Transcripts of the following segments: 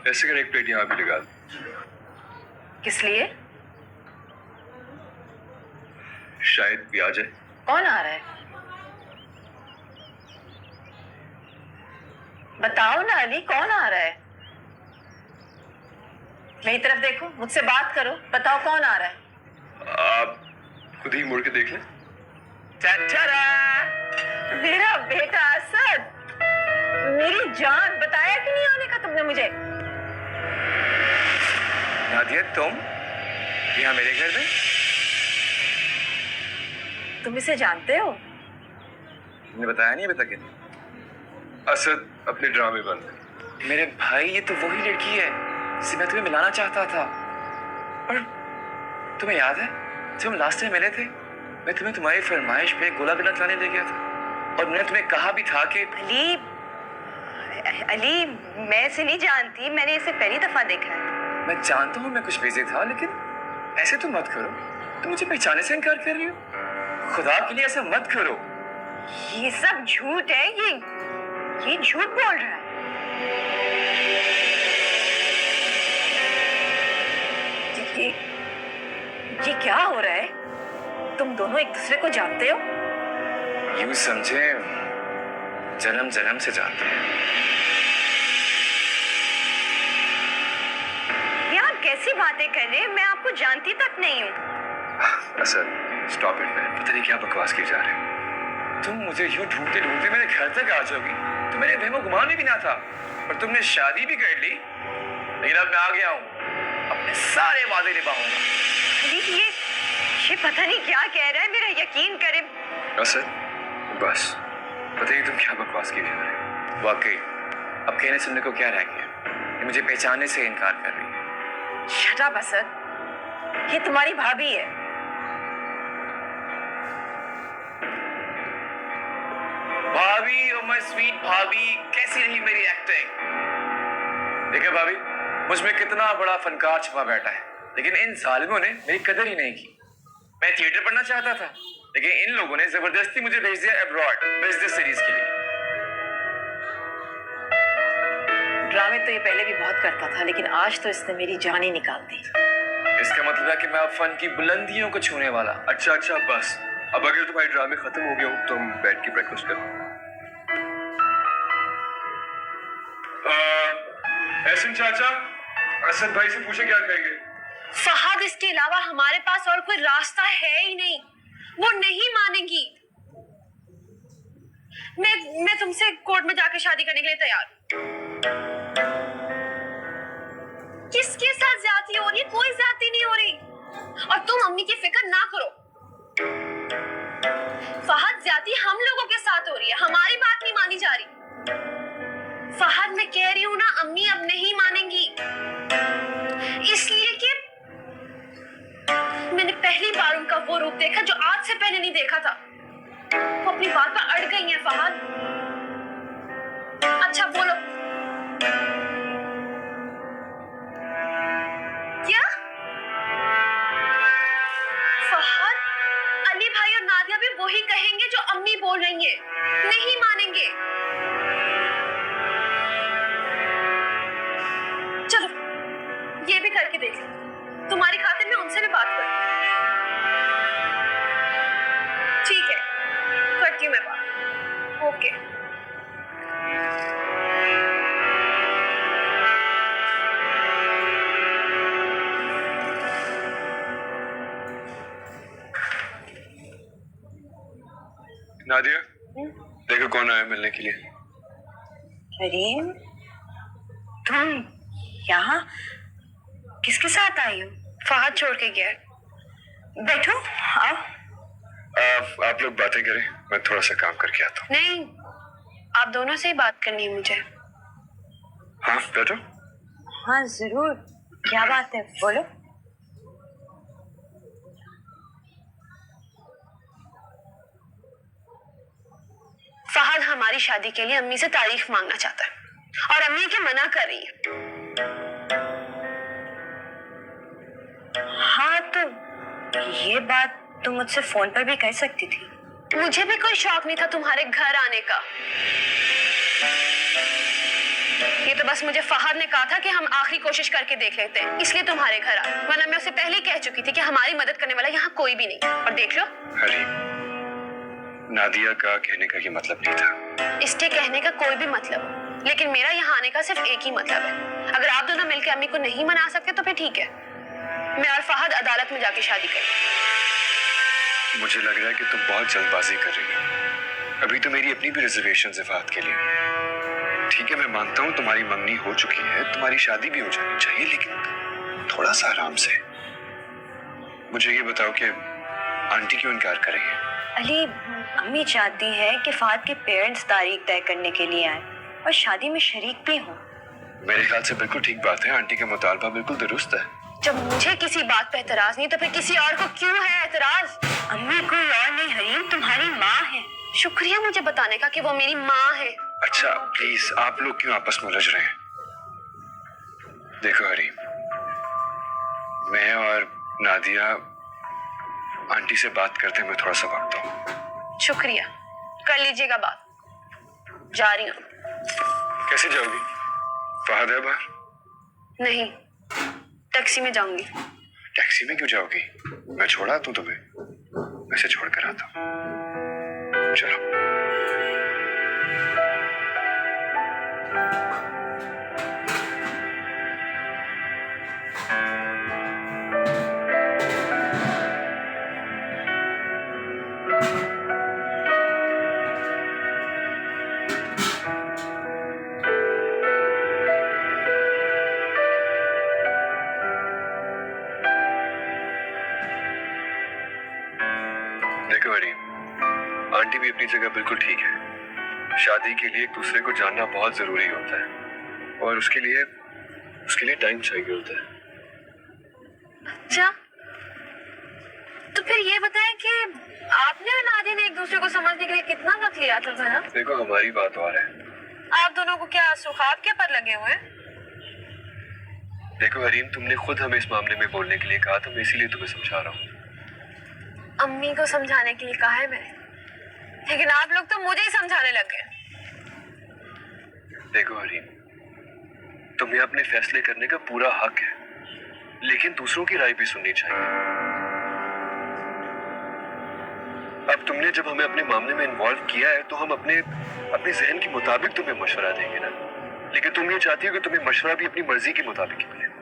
ऐसे कर एक प्लेट यहाँ भी लगा दो। किस लिए? शायद भी आ जाए। कौन आ रहा है? बताओ ना अली, कौन आ रहा है? मेरी तरफ देखो, मुझसे बात करो, बताओ कौन आ रहा है? आप खुद ही मुड़ के देख लें। मेरा बेटा असद, मेरी जान, बताया कि नहीं आने का तुमने मुझे? नादिया, तुम यहाँ मेरे घर में? तुम इसे जानते हो? तुमने बताया नहीं अभी तक? असद, अपने ड्रामे बंद कर। मेरे भाई, ये तो वही लड़की है जिसे मैं तुम्हें मिलाना चाहता था। और तुम्हें याद है जब हम लास्ट टाइम मिले थे, मैं तुम्हें तुम्हारी फरमाइश पे गोला गलत लाने ले गया था और मैंने तुम्हें कहा भी था कि अली, अली, मैं इसे नहीं जानती, मैंने इसे पहली दफा देखा है। मैं जानता हूँ मैं कुछ बिजी था, लेकिन ऐसे तुम मत करो। तुम मुझे पहचाने से इनकार कर रही हो। खुदा के लिए ऐसा मत करो। ये सब झूठ है, ये झूठ बोल रहा है। ये क्या हो रहा है? तुम दोनों एक दूसरे को जानते हो? यूं समझे, जन्म जन्म से जानते हैं। ये आप कैसी बातें कर रहे हैं? मैं आपको जानती तक नहीं हूँ। असद, स्टॉप इट मैन, पता नहीं क्या बकवास की जा रहे हैं। तुम मुझे यूं ढूंढते ढूंढते मेरे घर तक आ जाओगी तो मेरे वहमो गुमान में भी ना था। और तुमने शादी भी कर ली, लेकिन अब मैं आ गया हूँ, अपने सारे वादे निभाऊंगा। ये पता नहीं क्या कह रहा है, मेरा यकीन करे। असद, बस, पता नहीं तुम क्या बकवास की जा रहे हो। वाकई अब कहने सुनने को क्या रह गया? ये मुझे पहचानने से इनकार कर रही है। शट अप असद, ये तुम्हारी भाभी है। भाभी, ओ माय स्वीट भाभी, कैसी रही मेरी एक्टिंग? देखिए भाभी, मुझ में कितना बड़ा फनकार छुपा बैठा है, लेकिन इन जालिमों ने मेरी कदर ही नहीं की। मैं थिएटर पढ़ना चाहता था, लेकिन इन लोगों ने जबरदस्ती मुझे भेज दिया अब्रॉड बिजनेस सीरीज के लिए। ड्रामे तो ये पहले भी बहुत करता था, लेकिन आज तो इसने मेरी जान ही निकाल दी। इसका मतलब है कि मैं अब फन की बुलंदियों को छूने वाला। अच्छा, बस अब अगर तुम्हारे ड्रामे खत्म हो गए हो तो हम बैठ के ब्रेकफास्ट करो। एहसन चाचा, असद भाई से पूछे क्या कहेंगे? फहद, इसके अलावा हमारे पास और कोई रास्ता है ही नहीं। वो नहीं मानेगी। मैं तुमसे कोर्ट में जाकर शादी करने के लिए तैयार हूं। किसके साथ ज्यादती हो रही है? कोई ज्यादती नहीं हो रही। और तुम अम्मी की फिक्र ना करो। फहद, ज्यादती हम लोगों के साथ हो रही है, हमारी बात नहीं मानी जा रही। फहद, मैं कह रही हूं ना, अम्मी अब नहीं मानेंगी, इसलिए कि मैंने पहली बार उनका वो रूप देखा जो आज से पहले नहीं देखा था। वो अपनी बात पर अड़ गई हैं फहद। अच्छा बोलो, क्या? फहद, अली भाई और नादिया भी वही कहेंगे जो अम्मी बोल रही हैं, नहीं मानेंगे। चलो ये भी करके देख लो, तुम्हारी खातिर मैं उनसे भी बात करूं। ठीक है, करती हूँ मैं बात। ओके। नादिया, देखो कौन आया मिलने के लिए। करीम, तुम यहाँ किसके साथ आई हो? फहद छोड़ के गया है। बैठो, आओ। आप लोग बातें करें, मैं थोड़ा सा काम करके आता हूँ। नहीं, आप दोनों से ही बात करनी है मुझे। हाँ, बैठो। हाँ जरूर, क्या बात है, बोलो। फहद हमारी शादी के लिए अम्मी से तारीख मांगना चाहता है और अम्मी के मना कर रही है। हाँ तो ये बात तुम मुझसे फोन पर भी कह सकती थी। मुझे भी कोई शौक नहीं था तुम्हारे घर आने का। ये तो बस मुझे फहद ने कहा था कि हम आखिरी कोशिश करके देख लेते हैं, इसलिए तुम्हारे घर आ, वरना मैं उसे पहले ही कह चुकी थी कि हमारी मदद करने वाला यहाँ कोई भी नहीं। और देख लो, हरीम, नादिया का कहने का ये मतलब नहीं था। इसके कहने का कोई भी मतलब, लेकिन मेरा यहाँ आने का सिर्फ एक ही मतलब है। अगर आप दोनों मिलकर अम्मी को नहीं मना सकते तो फिर ठीक है, मैं और फहद अदालत में जाके शादी करें। मुझे लग रहा है कि तुम बहुत जल्दबाजी कर रही हो। अभी तो मेरी अपनी भी रिजर्वेशन है फहद के लिए। ठीक है, मैं मानता हूँ तुम्हारी मंगनी हो चुकी है, तुम्हारी शादी भी हो जानी चाहिए, लेकिन थोड़ा सा आराम से। मुझे ये बताओ कि आंटी क्यों इनकार कर रही है? अली, अम्मी चाहती है कि फहद के पेरेंट्स तारीख तय करने के लिए आए और शादी में शरीक भी हों। मेरे ख्याल से बिल्कुल ठीक बात है, आंटी का मुतालबा बिल्कुल दुरुस्त है। जब मुझे किसी बात पे एतराज नहीं तो फिर किसी और को क्यों है एतराज? अम्मी कोई और नहीं हरीम, तुम्हारी माँ है। शुक्रिया मुझे बताने का कि वो मेरी माँ है। अच्छा प्लीज, आप लोग क्यों आपस में उलझ रहे हैं? देखो हरीम, मैं और नादिया आंटी से बात करते हैं, मैं थोड़ा सा भागता हूँ। शुक्रिया, कर लीजिएगा बात, जा रही हूँ। कैसे जाओगी? फहद है बाहर? नहीं, टैक्सी में जाऊंगी। टैक्सी में क्यों जाओगी? मैं छोड़ा दूं तुम्हें? वैसे छोड़ कर आता हूँ, चलो। देखो हरीम, आंटी भी अपनी जगह बिल्कुल ठीक है। शादी के लिए एक दूसरे को जानना बहुत जरूरी होता है और उसके लिए टाइम चाहिए होता है। अच्छा, तो फिर ये बताएं कि आपने और नादिया ने एक दूसरे को समझने के लिए कितना वक्त लिया था जरा? देखो हमारी बात और है। आप दोनों को क्या सुखाब के पर लगे हुए हैं? देखो हरीम, तुमने खुद हमें इस मामले में बोलने के लिए कहा था, मैं इसीलिए तुम्हें समझा रहा हूँ। अम्मी को समझाने के लिए कहा है मैंने, लेकिन आप लोग तो मुझे ही समझाने लग गए। देखो हरीम, तुम्हें अपने फैसले करने का पूरा हक है, लेकिन दूसरों की राय भी सुननी चाहिए। अब तुमने जब हमें अपने मामले में इन्वॉल्व किया है तो हम अपने जहन के मुताबिक तुम्हें मशवरा देंगे ना, लेकिन तुम ये चाहती हो कि तुम्हें मशवरा भी अपनी मर्जी के मुताबिक ही मिले।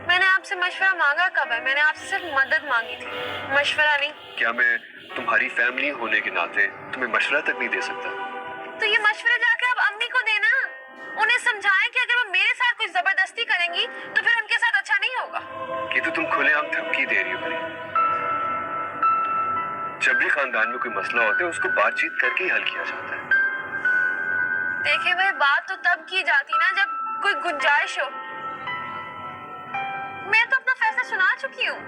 मैंने आपसे मशवरा मांगा कब है? मैंने आपसे सिर्फ मदद मांगी थी, मशवरा नहीं। क्या मैं तुम्हारी फैमिली होने के नाते तुम्हें मशवरा तक नहीं दे सकता? तो ये मशवरा जाके आप अम्मी को देना, उन्हें समझाएं कि अगर वो मेरे साथ कोई जबरदस्ती करेंगी तो फिर उनके साथ अच्छा नहीं होगा। ये तो तुम खुलेआम धमकी दे रही हो हरीम। जब भी खानदान में कोई मसला होता है उसको बातचीत करके ही हल किया जाता है। देखिए भाई, बात तो तब की जाती ना जब कोई गुंजाइश हो। मैं तो अपना फैसला सुना चुकी हूँ।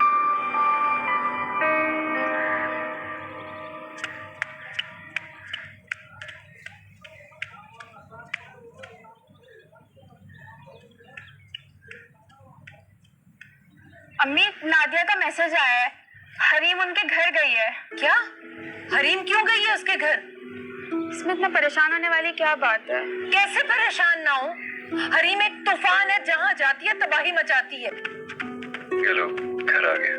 अम्मी, नादिया का मैसेज आया है, हरीम उनके घर गई है। क्या? हरीम क्यों गई है उसके घर? इसमें इतना परेशान होने वाली क्या बात है? कैसे परेशान ना हो? हरीम एक तूफान है, जहाँ जाती है तबाही मचाती है। चलो घर आ गए।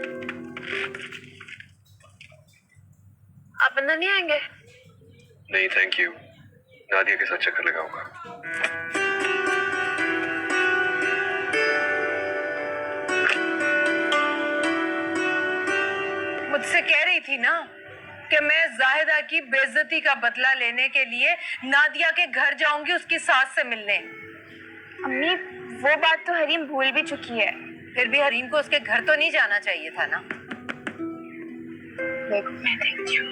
आप अंदर नहीं आएंगे? नहीं थैंक यू, नादिया के साथ चक्कर लगाऊंगा। मुझसे कह रही थी ना कि मैं जाहिदा की बेइज्जती का बदला लेने के लिए नादिया के घर जाऊंगी उसकी सास से मिलने। अम्मी, वो बात तो हरीम भूल भी चुकी है। फिर भी हरीम को उसके घर तो नहीं जाना चाहिए था ना। देखो, मैं देखती हूँ।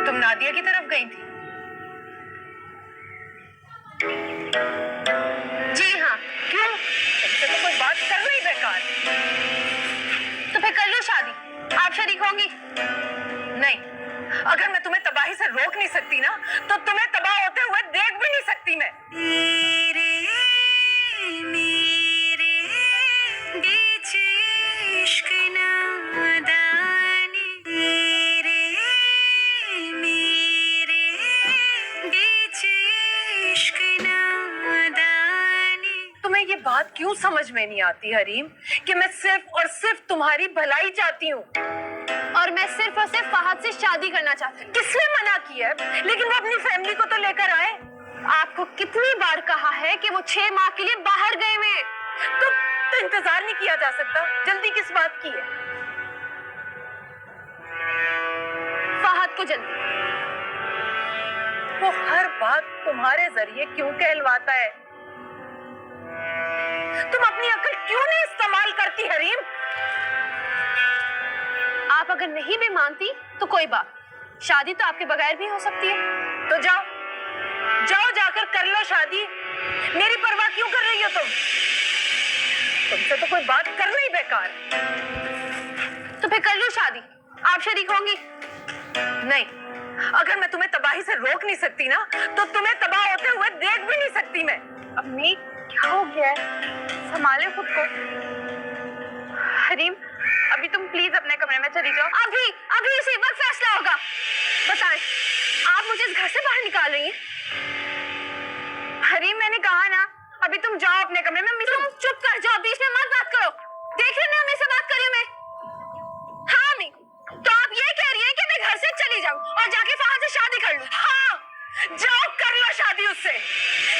तुम नादिया की तरफ गई थी? जी हाँ। क्यों? तुमसे तो कोई बात करना ही बेकार। तो फिर कर लो शादी, आप शरीक होंगी? नहीं, अगर मैं तुम्हें तबाही से रोक नहीं सकती ना तो तुम्हें तबाह होते हुए देख भी नहीं सकती मैं। क्यों समझ में नहीं आती हरीम कि मैं सिर्फ और सिर्फ तुम्हारी भलाई चाहती हूँ और मैं सिर्फ और सिर्फ फहद से शादी करना चाहती हूँ। किसने मना किया है? लेकिन वो अपनी फैमिली को तो लेकर आए। आपको कितनी बार कहा है कि वो 6 माह के लिए बाहर गए हुए हैं। तो इंतजार नहीं किया जा सकता? जल्दी किस बात की है? फहद को जल्दी। वो हर बात तुम्हारे जरिए क्यों कहलवाता है? तुम अपनी अकल क्यों नहीं इस्तेमाल करती हरीम? आप अगर नहीं भी मानती तो कोई बात, शादी तो आपके बगैर भी हो सकती है। तो जाओ जाओ, जाकर कर लो शादी। मेरी परवाह क्यों कर रही हो तुम? तुमसे तो कोई बात करना ही बेकार। तो फिर कर लो शादी, आप शरीक होंगी? नहीं, अगर मैं तुम्हें तबाही से रोक नहीं सकती ना, तो तुम्हें तबाह होते हुए देख भी नहीं सकती मैं। अम्मी क्या हो गया है? संभाले खुद को। हरीम अभी तुम प्लीज अपने कमरे में चली जाओ। अभी अभी इसी वक्त फैसला होगा। बताएं, आप मुझे इस घर से बाहर निकाल रही हैं? हरीम मैंने कहा ना, अभी तुम जाओ अपने कमरे में। तुम चुप कर जाओ, बीच में मत बात करो। देख रहे हैं मैं बात कर रही हूँ मैं। हाँ अम्मी, तो आप ये कह रही हैं कि मैं घर से चली जाऊं और जाके फहद से शादी कर लूं? हाँ, जाओ कर लो शादी उससे,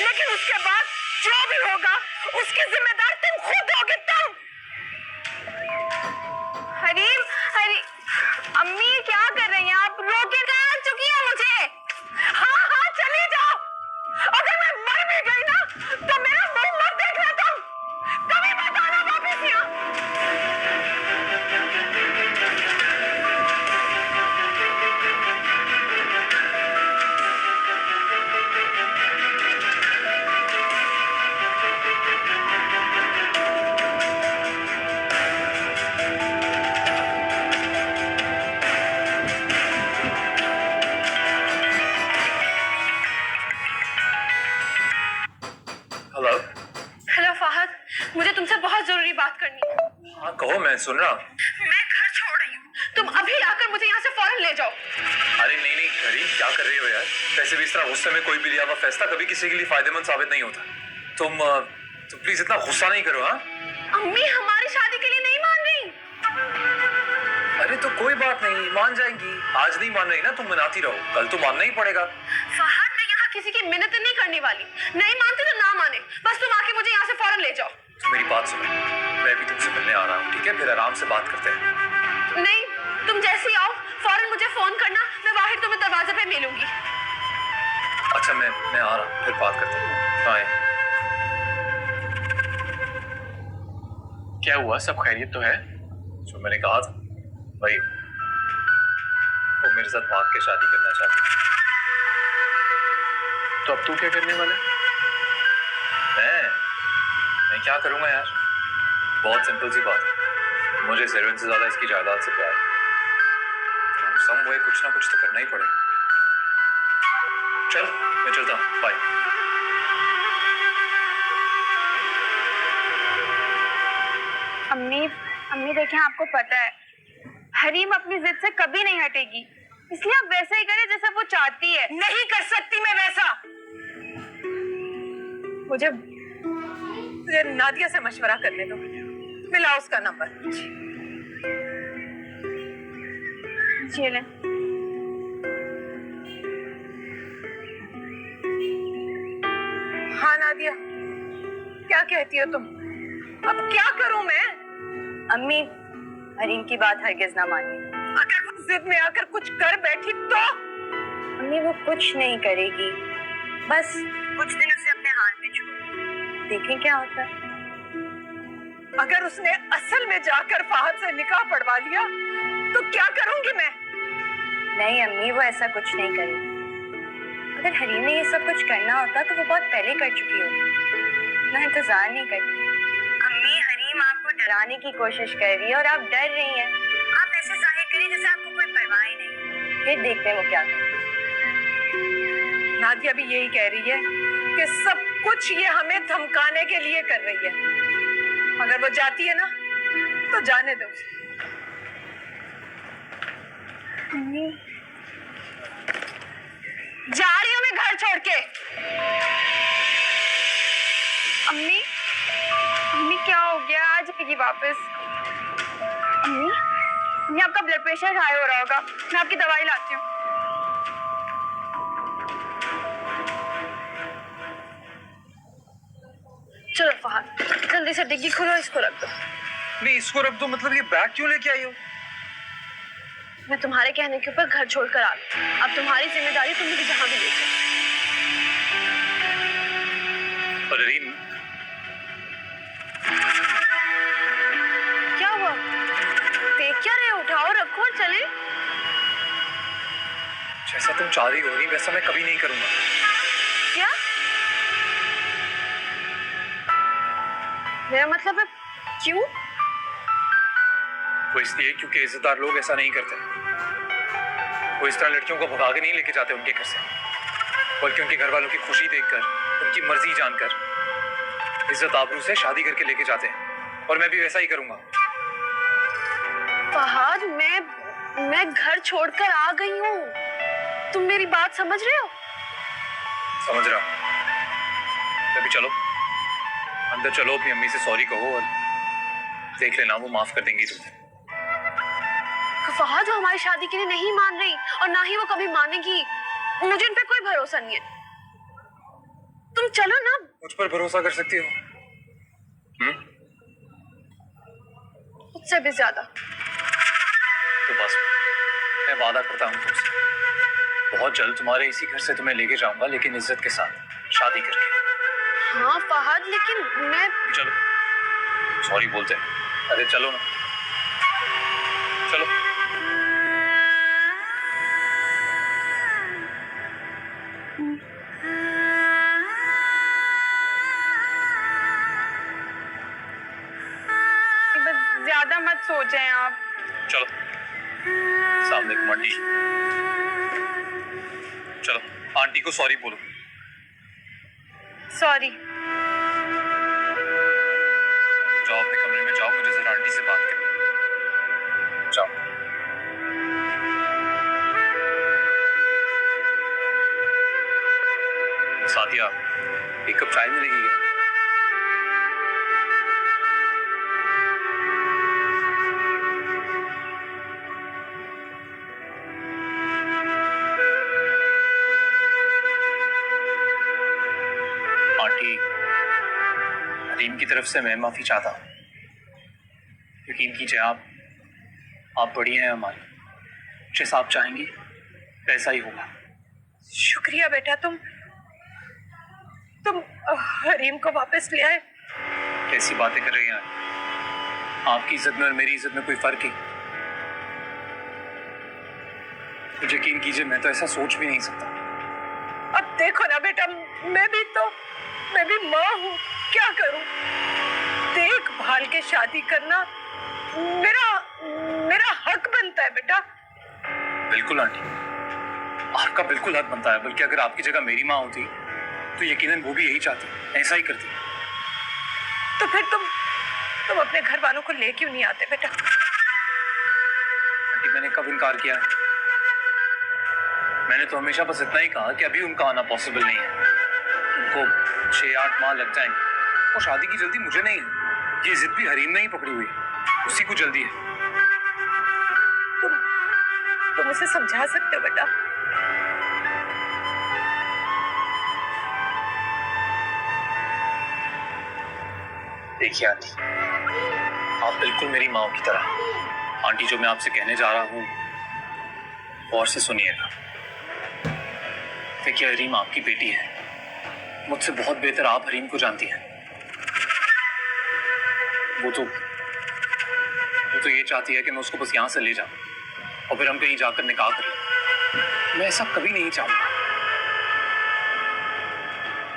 लेकिन उसके बाद जो भी होगा उसकी जिम्मेदार तुम खुद होगी। तुम हरीम अम्मी क्या कर रही हैं आप? रोके कहाँ चुकी है मुझे? हाँ हाँ चली जाओ। अगर मैं मर भी गई ना, तो मेरा मुंह मत देखना तुम। कभी मत आना वापस यहाँ। हेलो। हेलो फहद, मुझे तुमसे बहुत जरूरी बात करनी है। हाँ कहो, मैं सुन रहा हूँ। मैं घर छोड़ रही हूँ, तुम अभी आकर मुझे यहाँ से फौरन ले जाओ। अरे नहीं नहीं करीम, क्या कर रही हो यार? वैसे भी इस तरह गुस्से में कोई भी लिया हुआ फैसला कभी किसी के लिए फायदेमंद साबित नहीं होता। तुम प्लीज इतना गुस्सा नहीं करो। हाँ अम्मी हमारी शादी के लिए नहीं मान रही। अरे तो कोई बात नहीं, मान जाएंगी। आज नहीं मान रही ना, तुम मनाती रहो, कल तो मानना ही पड़ेगा। फहद मैं यहाँ किसी की मिन्नत नहीं करने वाली। नहीं मानते तो ना माने, बस तुम आके मुझे यहाँ से फौरन ले जाओ। तो मेरी बात सुनो, मैं भी तुमसे मिलने आ रहा हूँ, ठीक है? फिर आराम से बात करते हैं। नहीं, तुम जैसे ही आओ फौरन मुझे फोन करना, मैं बाहर तुम्हें दरवाजे पे मिलूंगी। अच्छा मैं आ रहा हूँ, फिर बात करते हैं। बाय। क्या हुआ? सब खैरियत तो है? जो मैंने कहा था भाई, वो मेरे साथ भाग के शादी करना चाहती है। तो अब तू क्या करने वाला है? मैं क्या करूंगा यार? बहुत सिंपल सी बात है, मुझे ज़ेरोइन से ज्यादा इसकी जायदाद से प्यार है। सम वे कुछ ना कुछ तो करना ही पड़ेगा। चल मैं चलता हूँ, बाय। अम्मी देखें, आपको पता है हरीम अपनी जिद से कभी नहीं हटेगी, इसलिए आप वैसा ही करें जैसा वो चाहती है। नहीं कर सकती मैं वैसा। मुझे नादिया से मशवरा करने दो। मिला उसका नंबर। जी लें। हाँ नादिया, क्या कहती हो तुम? अब क्या करूं मैं? अम्मी, हरीम की बात हरगिज ना मानिए। अगर वो जिद में आकर कुछ कर बैठी तो? अम्मी वो कुछ नहीं करेगी, बस कुछ दिन उसे अपने हाथ में छोड़ देखें क्या होता है। अगर उसने असल में जाकर फहद से निकाह पढ़वा लिया तो क्या करूंगी मैं? नहीं अम्मी, वो ऐसा कुछ नहीं करेगी। अगर हरीम ने ये सब कुछ करना होता तो वो बहुत पहले कर चुकी होती, इतना इंतजार नहीं करती। अम्मी, हरीम आपको डराने की कोशिश कर रही है और आप डर रही हैं। आप ऐसे जाहिर करिए जैसे आपको कोई परवाह ही नहीं। फिर देखते हैं वो क्या करती है। नादिया भी यही कह रही है कि सब कुछ ये हमें धमकाने के लिए कर रही है। अगर वो जाती है ना तो जाने दो उसे। जा रही हूँ मैं घर छोड़ के। अम्मी आएगी वापस। अम्मी, अम्मी आपका ब्लड प्रेशर हाई हो रहा होगा, मैं आपकी दवाई लाती हूँ। चलो फहद, जल्दी से डिग्गी खोलो, इसको रख दो। नहीं, इसको रख दो मतलब ये बैग क्यों लेके आई हो? मैं तुम्हारे कहने के ऊपर घर छोड़कर आ गई। अब तुम्हारी जिम्मेदारी, तुम मुझे जहाँ भी ले जाओ। और रीम, क्या हुआ? देख क्या रहे हो? उठाओ, रखो और चले। जैसा तुम चाह रही हो रही वैसा मैं कभी नहीं करूंगा। क्या? मेरा मतलब है क्यों? वो इसलिए क्योंकि इज्जतदार लोग ऐसा नहीं करते। वो इस तरह लड़कियों को भगा के नहीं लेके जाते उनके घर से, बल्कि उनके घर वालों की खुशी देखकर, उनकी मर्जी जानकर, इज्जत आबरू से शादी करके लेके जाते हैं। और मैं भी वैसा ही करूंगा। फहद, मैं घर छोड़कर आ गई हूँ। तुम मेरी बात समझ रहे हो? समझ रहा। अभी चलो अंदर, चलो अपनी अम्मी से सॉरी कहो और देख लेना वो माफ कर देंगी तुम्हें। फहद, वो हमारी शादी के लिए नहीं मान रही और ना ही वो कभी मानेगी। मुझे उन पे कोई भरोसा नहीं है। तुम चलो ना। मुझ पर भरोसा कर सकती हो? मुझसे भी ज्यादा। तो बस मैं वादा करता हूँ तुमसे, बहुत जल्द तुम्हारे इसी घर से तुम्हें लेके जाऊंगा, लेकिन इज्जत के साथ, शादी करके। हाँ फहद, लेकिन मैं... चलो, सॉरी बोलते हैं। अरे चलो ना, चलो। ज्यादा मत सोचें आप। चलो, सामने को आंटी। चलो आंटी को सॉरी बोलो। सॉरी। जाओ अपने कमरे में जाओ, मुझे जरा आंटी से बात करनी। जाओ। सादिया, एक कप चाय मिलेगी क्या? आंटी, हरीम की तरफ से मैं माफी चाहता हूँ। यकीन कीजिए, आप बड़ी हैं हमारी। जैसा आप चाहेंगी वैसा ही होगा। शुक्रिया बेटा, तुम हरीम को वापस ले आए। कैसी बातें कर रही हैं आपकी इज्जत में और मेरी इज्जत में कोई फर्क ही? तो यकीन कीजिए, मैं तो ऐसा सोच भी नहीं सकता। अब देखो ना बेटा, मैं भी माँ हूँ, क्या करूँ? देखभाल के शादी करना मेरा हक बनता है बेटा। बिल्कुल आंटी, आपका बिल्कुल हक बनता है। बल्कि अगर आपकी जगह मेरी माँ होती तो यकीनन वो भी यही चाहती, ऐसा ही करती। तो फिर तुम अपने घर वालों को ले क्यों नहीं आते बेटा? आंटी, मैंने कब इनकार किया? मैंने तो हमेशा बस इतना ही कहा कि अभी उनका आना पॉसिबल नहीं है। उनको 6-8 माह लग जाएंगे और शादी की जल्दी मुझे नहीं है। ये जिद भी हरीम ने ही पकड़ी हुई, उसी को जल्दी है। तुम उसे समझा सकते हो बेटा? देखिए आंटी, आप बिल्कुल मेरी माँ की तरह। आंटी, जो मैं आपसे कहने जा रहा हूँ गौर से सुनिएगा। देखिए, हरीम आपकी बेटी है। मुझसे बहुत बेहतर आप हरीम को जानती हैं। वो तो ये चाहती है कि मैं उसको बस यहाँ से ले जाऊं और फिर हम कहीं जाकर निकाह करें। मैं ऐसा कभी नहीं चाहूंगा।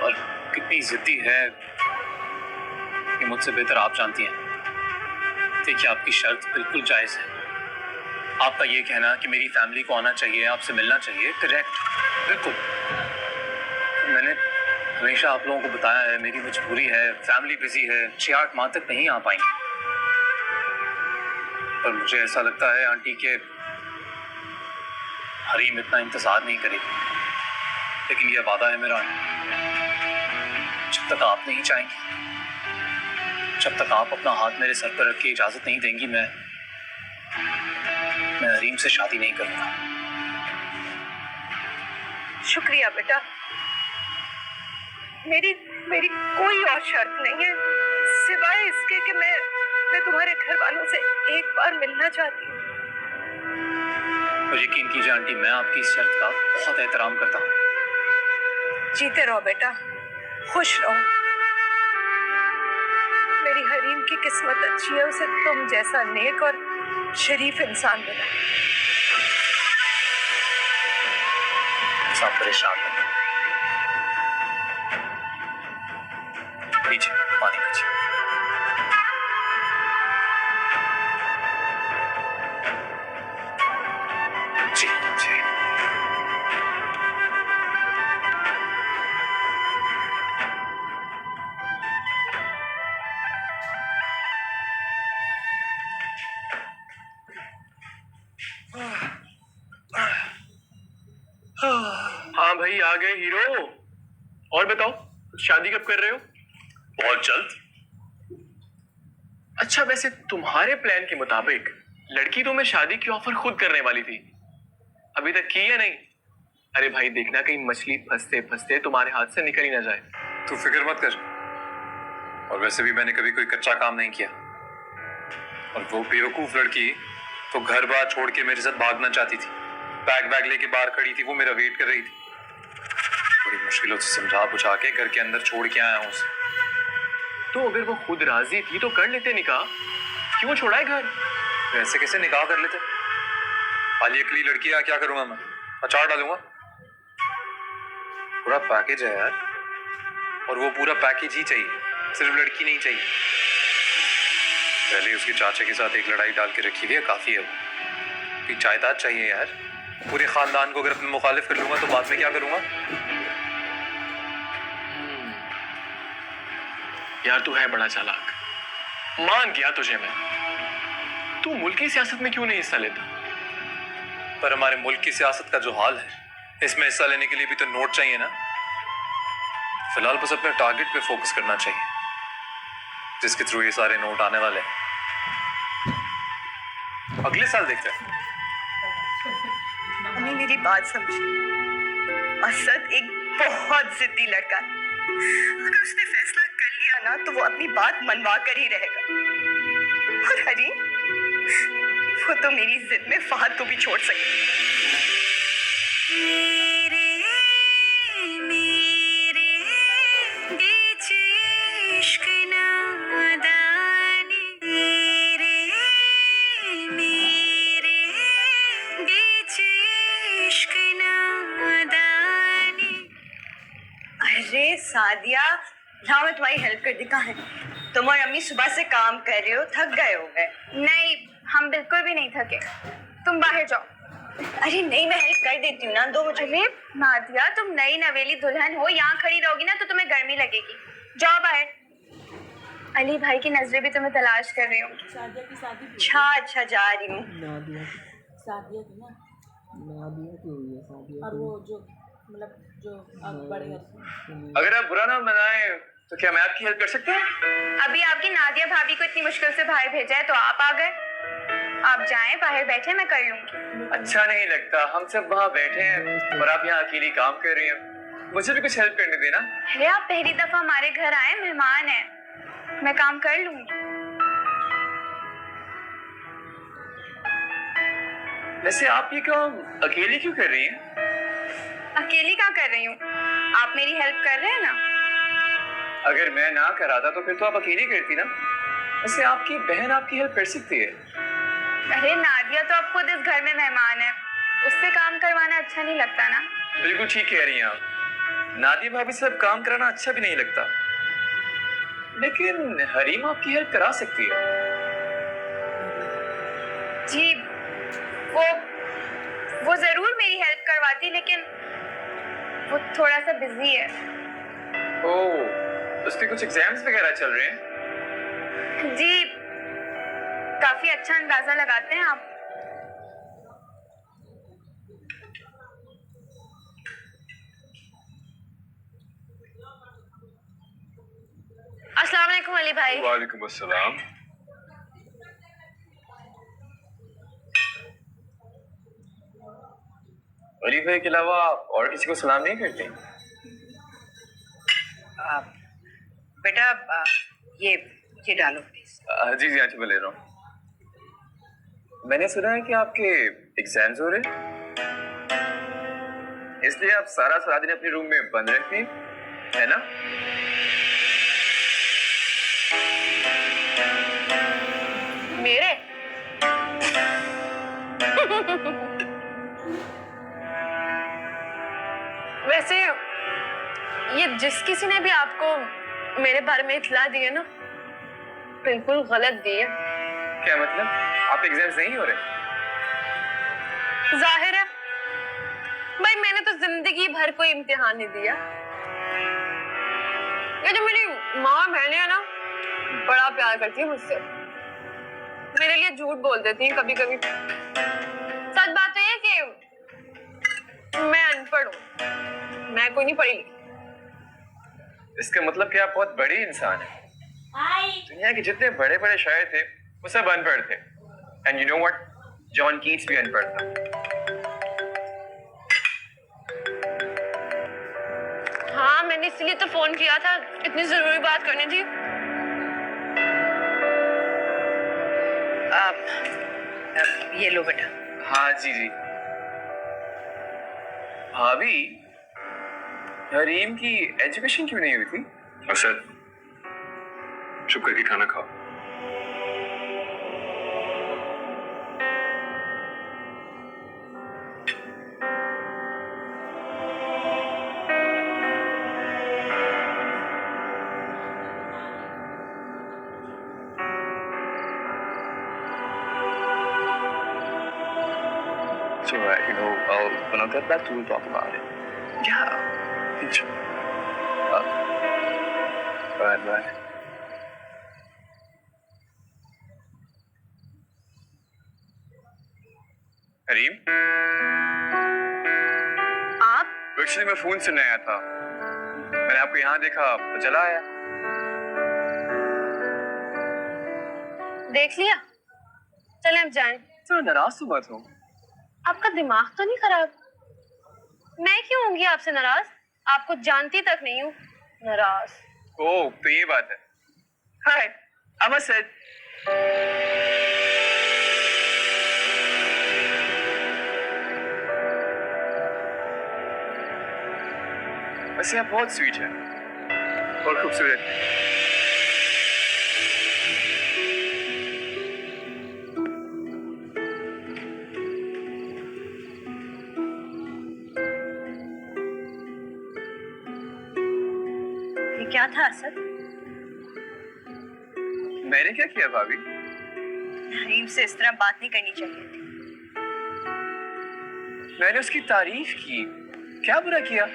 और कितनी जिद्दी है कि मुझसे बेहतर आप जानती हैं। देखिए, आपकी शर्त बिल्कुल जायज है। आपका ये कहना कि मेरी फैमिली को आना चाहिए, आपसे मिलना चाहिए, करेक्ट, बिल्कुल। मैंने हमेशा आप लोगों को बताया है, मेरी मजबूरी है, फैमिली बिजी है, 6-8 माह तक नहीं आ पाएंगे। पर मुझे ऐसा लगता है आंटी के हरीम इतना इंतजार नहीं करेगी। लेकिन यह वादा है मेरा, जब तक आप नहीं चाहेंगे, जब तक आप अपना हाथ मेरे सर पर रख के इजाजत नहीं देंगी, मैं हरीम से शादी नहीं करूंगा। शुक्रिया बेटा, मेरी मेरी कोई और शर्त नहीं है सिवाय इसके कि मैं तुम्हारे घर वालों से एक बार मिलना चाहती हूँ। और यकीन कीजिए आंटी, मैं आपकी इस शर्त का बहुत एहतराम करता हूँ। जीते रहो बेटा, खुश रहो। मेरी हरीम की किस्मत अच्छी है, उसे तुम जैसा नेक और शरीफ इंसान मिला। सब परेशान हो पीछे पानी पीछे। जी जी। हाँ भाई, आ गए हीरो। और बताओ, शादी कब कर रहे हो? बहुत जल्द। अच्छा, वैसे तुम्हारे प्लान के मुताबिक लड़की तो मैं शादी की ऑफर खुद करने वाली थी, अभी तक की है नहीं। अरे भाई देखना, कहीं मछली फंसते फंसते तुम्हारे हाथ से निकल ही ना जाए। तू फिक्र मत कर, और वैसे भी मैंने कभी कोई कच्चा काम नहीं किया। और वो बेवकूफ लड़की तो घर बार छोड़ के मेरे साथ भागना चाहती थी, बैग लेके बाहर खड़ी थी, वो मेरा वेट कर रही थी। बड़ी मुश्किलों से समझा बुझा के घर के अंदर छोड़ के आया हूँ उसे। तो अगर वो खुद राजी थी तो कर लेते निकाह, क्यों छोड़ा है घर? वैसे कैसे निकाह कर लेते? खाली अकली लड़की है, क्या करूंगा मैं? अचार डालूंगा? पूरा पैकेज है यार, और वो पूरा पैकेज ही चाहिए, सिर्फ लड़की नहीं चाहिए। पहले उसके चाचा के साथ एक लड़ाई डाल के रखी हुई है, काफी है वो। जायदाद चाहिए यार, पूरे खानदान को अगर अपने मुखालिफ कर लूंगा तो बाद में क्या करूंगा? यार तू है बड़ा चालाक, मान गया तुझे मैं। तू मुल्की सियासत में क्यों नहीं हिस्सा लेता? पर हमारे मुल्क की सियासत का जो हाल है, इसमें हिस्सा लेने के लिए भी तो नोट चाहिए ना। फिलहाल बस अपने टारगेट पे फोकस करना चाहिए, जिसके थ्रू ये सारे नोट आने वाले हैं। अगले साल देखते हैं। अम्मी मेरी बात समझी, असद एक बहुत जिद्दी लड़का है। अगर उसने फैसला कर लिया ना तो वो अपनी बात मनवा कर ही रहेगा। और हरीम, वो तो मेरी जिद में फहद को भी छोड़ सकती। अरे सादिया, हाँ मैं तुम्हारी हेल्प कर दी। कहाँ है तुम और अम्मी? सुबह से काम कर रहे हो, थक गए हो गए? नहीं, हम बिल्कुल भी नहीं थके। तुम बाहर जाओ। अरे नहीं, मैं हेल्प कर देती हूँ ना, दो मुझे। अरे नादिया, तुम नई नवेली दुल्हन हो, यहाँ खड़ी रहोगी ना तो तुम्हें गर्मी लगेगी। जाओ बाहर। अली भाई की नजरें भी तुम्हें तलाश कर रही हूँ। अच्छा जा रही हूँ। सादिया थी ना, नादिया की हुई है सादिया। और वो जो मतलब जो बड़े अगर आप बुरा ना मनाए तो क्या मैं आपकी हेल्प कर सकता हूँ? अभी आपकी नादिया भाभी को इतनी मुश्किल से बाहर भेजा है तो आप आ गए। आप जाएं, बाहर बैठे, मैं कर लूंगी। अच्छा नहीं लगता, हम सब वहाँ बैठे हैं और आप यहाँ अकेली काम कर रही हैं। मुझे भी कुछ हेल्प करने देना। अरे आप पहली दफा हमारे घर आए, मेहमान हैं, मैं काम कर लूंगी। वैसे आप ये काम अकेली क्यों कर रही हैं? अकेली क्या कर रही हूँ? आप मेरी हेल्प कर रहे हैं ना। अगर मैं ना कराता तो फिर तो आप अकेली करती ना। वैसे आपकी बहन आपकी हेल्प कर सकती है। अरे नादिया तो अब खुद इस घर में मेहमान है, उससे काम करवाना अच्छा नहीं लगता ना। बिल्कुल ठीक कह रही हैं आप। नादिया भाभी से अब काम कराना अच्छा भी नहीं लगता, लेकिन हरीम आपकी हेल्प करा सकती है। जी, वो जरूर मेरी हेल्प करवाती, लेकिन वो थोड़ा सा बिजी है। ओह, उसके कुछ एग्जाम्स वगैरह चल रहे हैं? जी, काफी अच्छा अंदाजा लगाते हैं आप। अस्सलाम वालेकुम अली भाई। वालेकुम अस्सलाम। अली भाई के अलावा आप और किसी को सलाम नहीं करते? बेटा ये डालो प्लीज। जी जी अच्छा मैं ले रहा हूँ। मैंने सुना है कि आपके एग्जाम्स हो रहे हैं, इसलिए आप सारा दिन अपने रूम में बंद रहती हैं, है ना? मेरे वैसे ये जिस किसी ने भी आपको मेरे बारे में इत्तला दी है ना, बिल्कुल गलत दी है। क्या मतलब? आप एग्जाम्स नहीं हो रहे? जाहिर है भाई, मैंने तो जिंदगी भर कोई इम्तिहान नहीं दिया। ये जो मेरी माँ बहनें है ना, बड़ा प्यार करती है मुझसे, मेरे लिए झूठ बोल देती हैं कभी कभी। सच बात तो ये कि मैं अनपढ़ हूँ, मैं कोई नहीं पढ़ी लिखी। इसका मतलब कि आप बहुत बड़ी इंसान हैं। दुनिया के जितने बड़े बड़े शायर थे वो सब अनपढ़ थे। And you know what, John Keats भी अनपढ़ था। हाँ, मैंने इसलिए तो फोन किया था, इतनी जरूरी बात करनी थी। ये लो बेटा। हाँ जी जी। भाभी, हरीम की एजुकेशन क्यों नहीं हुई थी? असद, चुप करके खाना खाओ। It's all right, when I get back, we'll talk about it. Yeah, sure. Bye. Hareem, आप एक्चुअली मैं फोन सुनने आया था, मैंने आपको यहाँ देखा तो चला आया। देख लिया? चलें अब जाएं। तो नाराज तो मत हो। आपका दिमाग तो नहीं खराब? मैं क्यों होंगी आपसे नाराज? आपको जानती तक नहीं हूँ। नाराज? ओह, तो ये बात है। हाय, I'm Asad। वैसे आप बहुत स्वीट हैं और खूबसूरत। ये क्या था असद? मैंने क्या किया भाभी? हरीम से इस तरह बात नहीं करनी चाहिए थी। मैंने उसकी तारीफ की, क्या बुरा किया?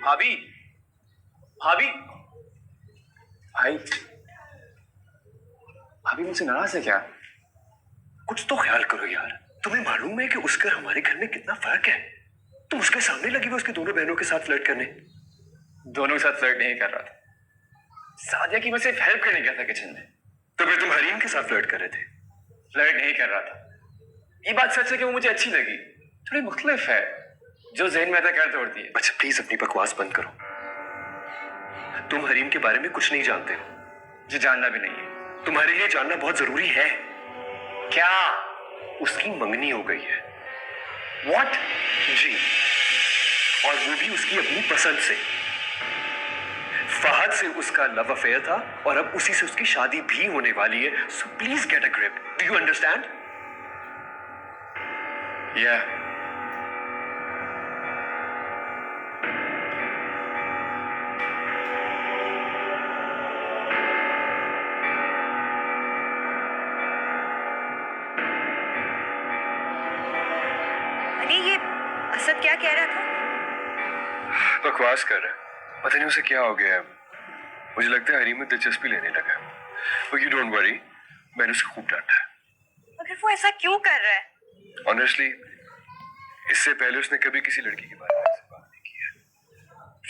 भाभी, भाभी, भाई, भाभी मुझसे नाराज है क्या? कुछ तो ख्याल करो यार। तुम्हें मालूम है कि उसका हमारे घर में कितना फर्क है? तुम उसके सामने लगी हुई उसकी दोनों बहनों के साथ फ्लर्ट करने। दोनों के साथ फ्लर्ट नहीं कर रहा था, सादिया की मैं सिर्फ हेल्प करने गया था किचन में। तो फिर तुम हरीम के साथ फ्लर्ट कर रहे थे? फ्लर्ट नहीं कर रहा था। ये बात सच है कि वो मुझे अच्छी लगी, थोड़ी मुख्तलिफ है, जो ज़हन में आता कर तोड़ती है। अच्छा प्लीज अपनी बकवास बंद करो। तुम हरीम के बारे में कुछ नहीं जानते हो। जो जानना भी नहीं है। तुम्हारे लिए जानना बहुत जरूरी है। क्या? उसकी मंगनी हो गई है। What? जी, और वो भी उसकी अपनी पसंद से। फहद से उसका लव अफेयर था और अब उसी से उसकी शादी भी होने वाली है। So please get a grip. Do you understand? Yeah. बकवास कर रहा है, पता नहीं उसे क्या हो गया है। मुझे लगता है हरीम में दिलचस्पी लेने लगा है। But you don't worry, मैंने उसे खूब डांटा है। मगर वो ऐसा क्यों कर रहा है? Honestly, इससे पहले उसने कभी किसी लड़की के बारे में ऐसे बात नहीं की है।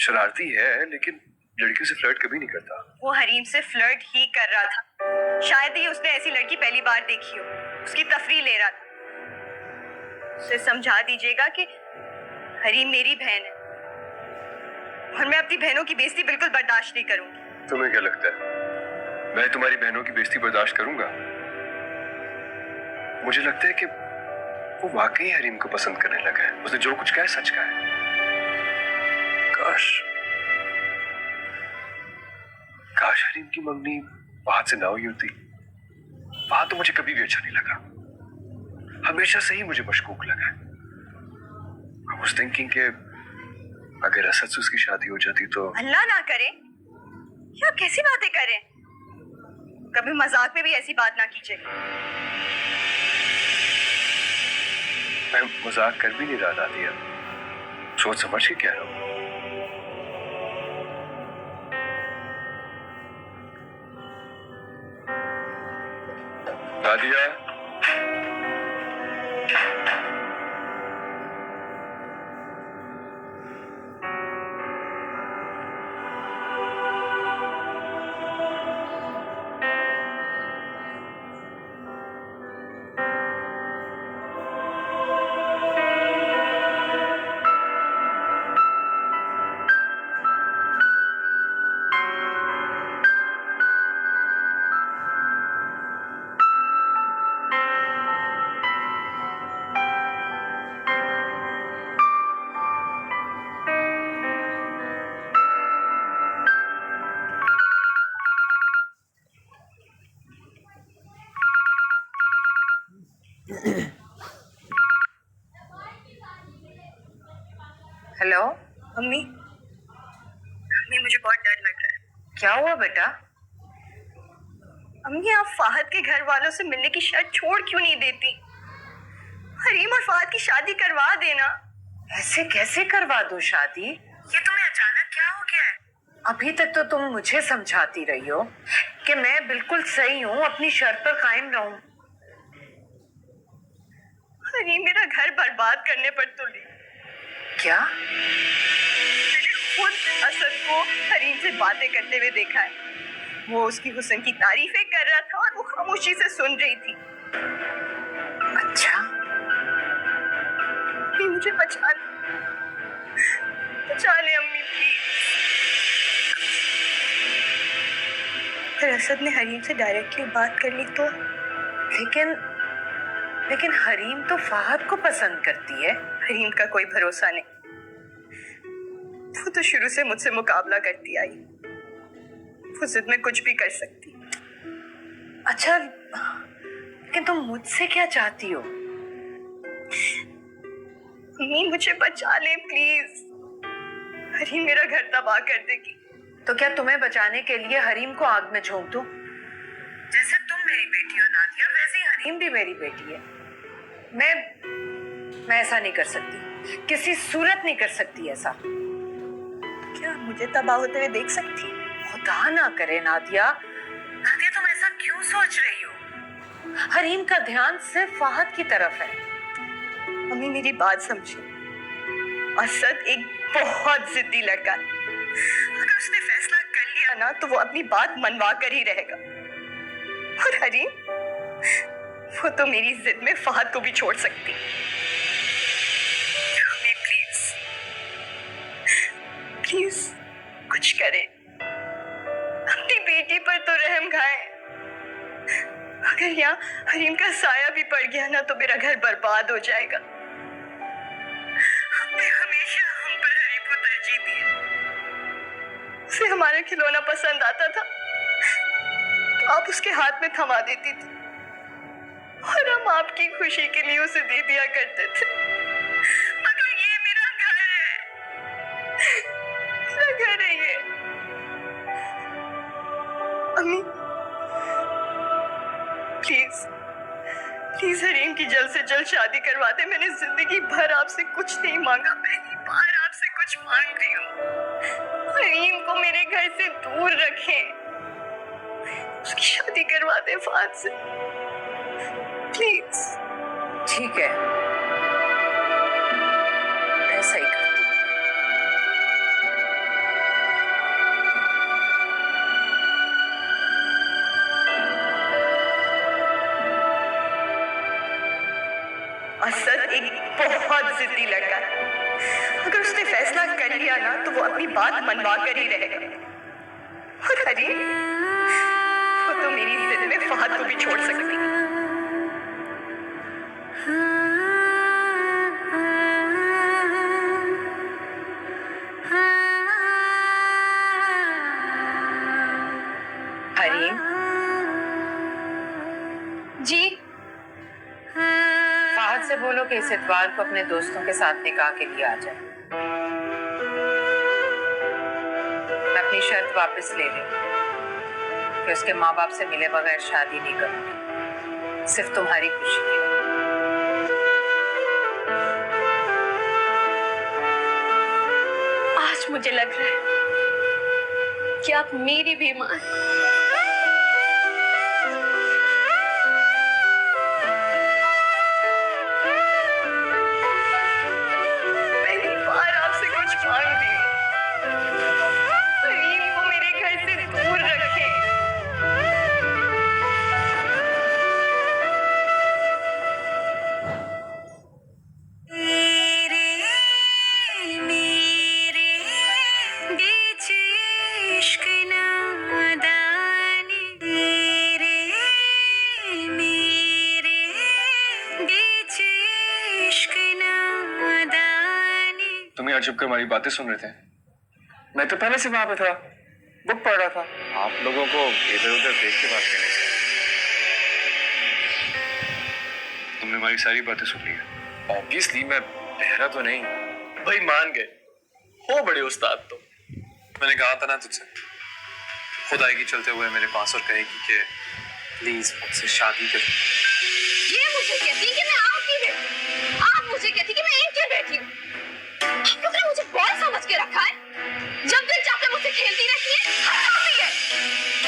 शरारती है लेकिन लड़कियों से फ्लर्ट कभी नहीं करता। वो हरीम से फ्लर्ट ही कर रहा था। शायद ही उसने ऐसी लड़की पहली बार देखी हो, उसकी तफरी ले रहा था। उसे समझा दीजिएगा कि हरीम मेरी बहन है और मैं अपनी बहनों की बेइज्जती बिल्कुल बर्दाश्त नहीं करूंगी। तुम्हें क्या लगता है मैं तुम्हारी बहनों की बेइज्जती बर्दाश्त करूंगा? मुझे लगता है कि वो वाकई हरीम को पसंद करने लगा है। उसने जो कुछ कहा है सच कहा है। काश हरीम की मंगनी बात से ना हुई होती। बात तो मुझे कभी भी अच्छा नहीं लगा, हमेशा से ही मुझे मशकूक लगा। I was thinking कि अगर असद से उसकी शादी हो जाती तो। अल्लाह ना करे, क्या कैसी बातें करें? कभी मजाक में भी ऐसी बात ना कीजिए। मैं मजाक कर भी नहीं रहा नादिया, सोच समझ के कह रहा हूं। नादिया, हेलो मम्मी, मम्मी मुझे बहुत डर लग रहा है। क्या हुआ बेटा? अम्मी आप फाहद के घर वालों से मिलने की शर्त छोड़ क्यों नहीं देती? हरीम और फाहद की शादी करवा देना। ऐसे कैसे करवा दूं शादी? ये तुम्हें अचानक क्या हो गया है? अभी तक तो तुम मुझे समझाती रही हो कि मैं बिल्कुल सही हूँ, अपनी शर्त पर कायम रहूं। हरीम मेरा घर बर्बाद करने पर तुली। क्या? मैंने खुद असद को हरीम से बातें करते हुए देखा है। वो उसकी हुस्न की तारीफें कर रहा था और वो खामोशी से सुन रही थी। अच्छा, अम्मी मुझे बचा ले अम्मी प्लीज। फिर असद ने हरीम से डायरेक्टली बात कर ली तो? लेकिन हरीम तो फाहद को पसंद करती है। हरीम का कोई भरोसा नहीं, वो तो शुरू से मुझसे मुकाबला करती आई। वो जिद में कुछ भी कर सकती। अच्छा, लेकिन तुम मुझसे क्या चाहती हो? मम्मी मुझे बचा ले प्लीज। हरीम मेरा घर तबाह कर देगी। तो क्या तुम्हें बचाने के लिए हरीम को आग में झोंक दूं? जैसे तुम मेरी बेटी हो नादिया, वैसे ही हरीम भी मेरी बेटी है। मैं ऐसा नहीं कर सकती, किसी सूरत नहीं कर सकती ऐसा। क्या मुझे तबाह होते हुए देख सकती? खुदा ना करे नादिया, तुम ऐसा क्यों सोच रही हो? हरीम का ध्यान सिर्फ फाहद की तरफ है। मम्मी मेरी बात समझिए, असद एक बहुत जिद्दी लड़का है। अगर उसने फैसला कर लिया ना तो वो अपनी बात मनवा कर ही रहेगा। और हरीम, वो तो मेरी जिद में फाहद को भी छोड़ सकती। मम्मी प्लीज प्लीज कुछ करे, अपनी बेटी पर तो रहम खाए। अगर यहाँ हरीम का साया भी पड़ गया ना तो मेरा घर बर्बाद हो जाएगा। हमने हमेशा हम पर हरीम को तरजीह दी है। उसे हमारा खिलौना पसंद आता था तो आप उसके हाथ में थमा देती थी और हम आपकी खुशी के लिए उसे दे दिया करते थे। मगर ये मेरा घर है, मेरा घर है ये। अम्मी प्लीज प्लीज हरीम की जल्द से जल्द शादी करवा दे। मैंने जिंदगी भर आपसे कुछ नहीं मांगा, पहली बार आपसे कुछ मांगती हूँ, हरीम को मेरे घर से दूर रखें, उसकी शादी करवा दे फहद से, प्लीज। ठीक है, ऐसा ही करती हूँ। असद एक बहुत जिद्दी लड़का है, अगर उसने फैसला कर लिया ना तो वो अपनी बात मनवा कर ही रहेगा। और हरीम, वो तो मेरी जिद में फहद को भी छोड़ सकती है। हरीम, जी फहद से बोलो कि इस इतवार को अपने दोस्तों के साथ निकाह के लिए आ जाए। मैं अपनी शर्त वापस ले रही हूँ कि उसके माँ बाप से मिले बगैर शादी नहीं करूंगी, सिर्फ तुम्हारी खुशी के लिए। आज मुझे लग रहा है कि आप मेरी भी मां हैं। पहली बार आपसे कुछ मांगती हूँ, हरीम को मेरे घर से दूर रखें। तुम यहाँ चुप कर हमारी बातें सुन रहे थे। मैं तो पहले से वहां पे था, बुक पढ़ रहा था। आप लोगों को इधर उधर देख के बात करनी चाहिए। तुमने हमारी सारी बातें सुन ली है। ऑब्वियसली मैं बहरा तो नहीं। भाई मान गए हो बड़े उस्ताद तो। मैंने कहा था ना तुझसे, खुद आएगी चलते हुए मेरे पास और कहेगी कि प्लीज मुझसे शादी कर। ये मुझे कहती कि मैं आपकी बेटी, आप मुझे कहती कि मैं इनकी बेटी हूँ। आप लोगों ने मुझे बॉय समझ के रखा है, जब दिल चाहते मुझसे खेलती